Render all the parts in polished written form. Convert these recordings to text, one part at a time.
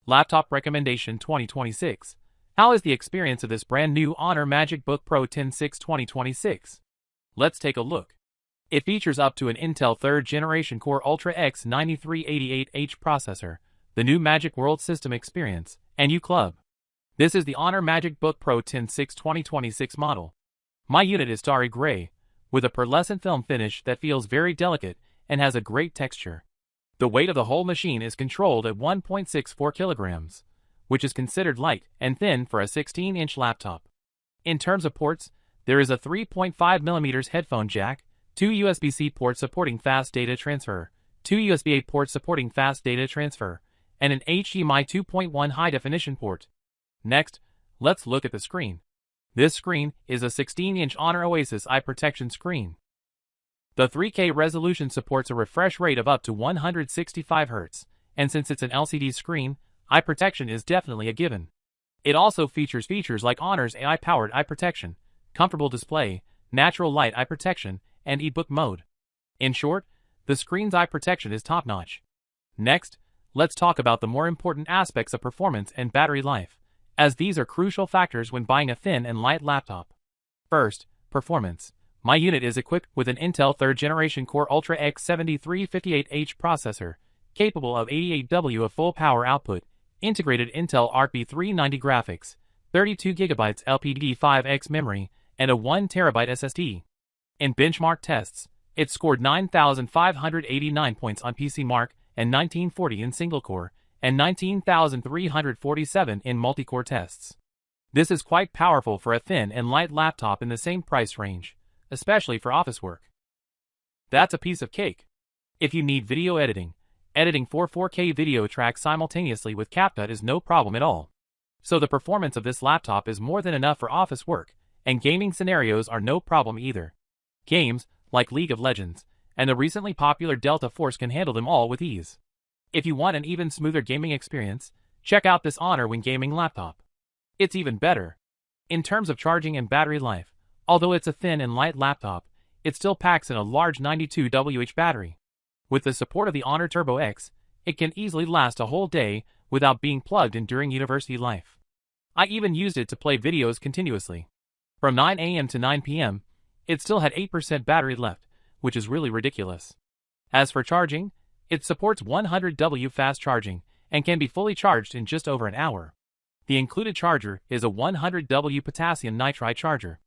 Laptop Recommendation 2026. How is the experience of this brand new Honor MagicBook Pro 10.6 2026? Let's take a look. It features up to an Intel 3rd generation Core Ultra X 9388H processor, the new Magic World System Experience, and U-Club. This is the Honor MagicBook Pro 10.6 2026 model. My unit is starry gray, with a pearlescent film finish that feels very delicate and has a great texture. The weight of the whole machine is controlled at 1.64 kilograms, which is considered light and thin for a 16-inch laptop. In terms of ports, there is a 3.5mm headphone jack, 2 USB-C ports supporting fast data transfer, 2 USB-A ports supporting fast data transfer, and an HDMI 2.1 high-definition port. Next, let's look at the screen. This screen is a 16-inch Honor Oasis Eye Protection screen. The 3K resolution supports a refresh rate of up to 165 Hz, and since it's an LCD screen, eye protection is definitely a given. It also features like Honor's AI-powered eye protection, comfortable display, natural light eye protection, and e-book mode. In short, the screen's eye protection is top-notch. Next, let's talk about the more important aspects of performance and battery life, as these are crucial factors when buying a thin and light laptop. First, performance. My unit is equipped with an Intel 3rd generation Core Ultra X 7358H processor, capable of 88W of full power output, integrated Intel Arc B390 graphics, 32GB LPDDR5X memory, and a 1TB SSD. In benchmark tests, it scored 9,589 points on PC Mark and 1940 in single-core, and 19,347 in multi-core tests. This is quite powerful for a thin and light laptop in the same price range, especially for office work. That's a piece of cake. If you need video editing 4K video tracks simultaneously with CapCut is no problem at all. So the performance of this laptop is more than enough for office work, and gaming scenarios are no problem either. Games, like League of Legends, and the recently popular Delta Force can handle them all with ease. If you want an even smoother gaming experience, check out this Honor Wing gaming laptop. It's even better. In terms of charging and battery life, although it's a thin and light laptop, it still packs in a large 92Wh battery. With the support of the Honor Turbo X, it can easily last a whole day without being plugged in during university life. I even used it to play videos continuously. From 9 a.m. to 9 p.m., it still had 8% battery left, which is really ridiculous. As for charging, it supports 100W fast charging and can be fully charged in just over an hour. The included charger is a 100W potassium nitride charger.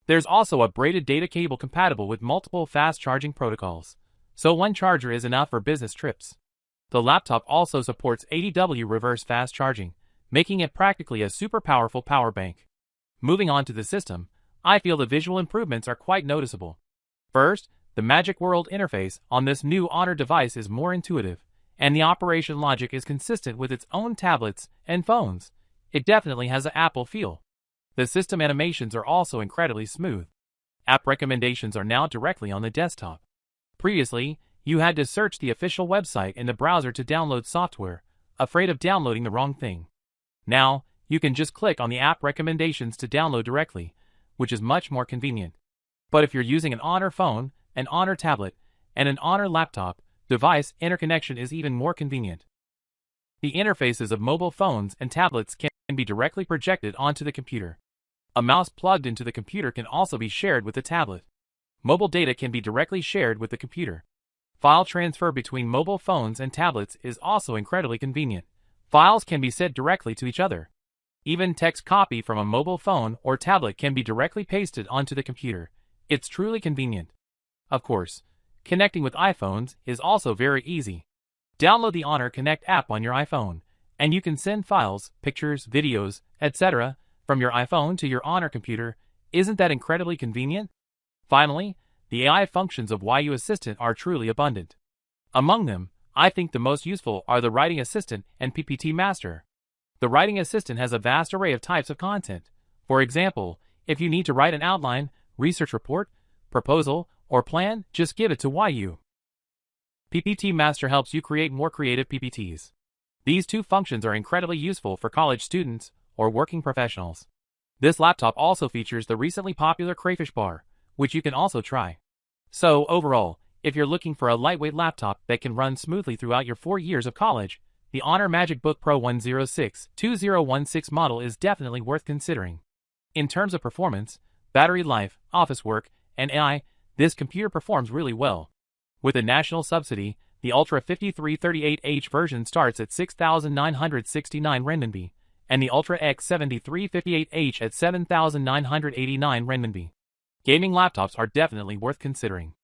There's also a braided data cable compatible with multiple fast charging protocols, so one charger is enough for business trips. The laptop also supports 80W reverse fast charging, making it practically a super powerful power bank. Moving on to the system, I feel the visual improvements are quite noticeable. First, the Magic World interface on this new Honor device is more intuitive, and the operation logic is consistent with its own tablets and phones. It definitely has an Apple feel. The system animations are also incredibly smooth. App recommendations are now directly on the desktop. Previously, you had to search the official website in the browser to download software, afraid of downloading the wrong thing. Now, you can just click on the app recommendations to download directly, which is much more convenient. But if you're using an Honor phone, an Honor tablet, and an Honor laptop, device interconnection is even more convenient. The interfaces of mobile phones and tablets can be directly projected onto the computer. A mouse plugged into the computer can also be shared with the tablet. Mobile data can be directly shared with the computer. File transfer between mobile phones and tablets is also incredibly convenient. Files can be sent directly to each other. Even text copy from a mobile phone or tablet can be directly pasted onto the computer. It's truly convenient. Of course, connecting with iPhones is also very easy. Download the Honor Connect app on your iPhone, and you can send files, pictures, videos, etc. from your iPhone to your Honor computer. Isn't that incredibly convenient? Finally, the AI functions of YU Assistant are truly abundant. Among them, I think the most useful are the Writing Assistant and PPT Master. The Writing Assistant has a vast array of types of content. For example, if you need to write an outline, research report, proposal, or plan, just give it to YU. PPT Master helps you create more creative PPTs. These two functions are incredibly useful for college students or working professionals. This laptop also features the recently popular Crayfish Bar, which you can also try. So overall, if you're looking for a lightweight laptop that can run smoothly throughout your 4 years of college, the Honor MagicBook Pro 106-2016 model is definitely worth considering. In terms of performance, battery life, office work, and AI, this computer performs really well. With a national subsidy, the Ultra 5338H version starts at 6,969 renminbi, and the Ultra X 7358H at 7,989 renminbi. Gaming laptops are definitely worth considering.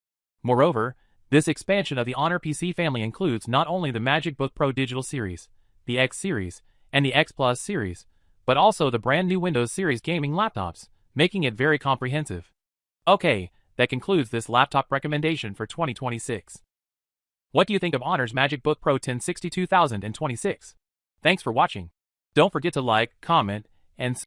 Moreover, this expansion of the Honor PC family includes not only the MagicBook Pro Digital Series, the X Series, and the X Plus Series, but also the brand new Windows Series gaming laptops, making it very comprehensive. Okay, that concludes this laptop recommendation for 2026. What do you think of Honor's MagicBook Pro 1060 2026? Thanks for watching. Don't forget to like, comment, and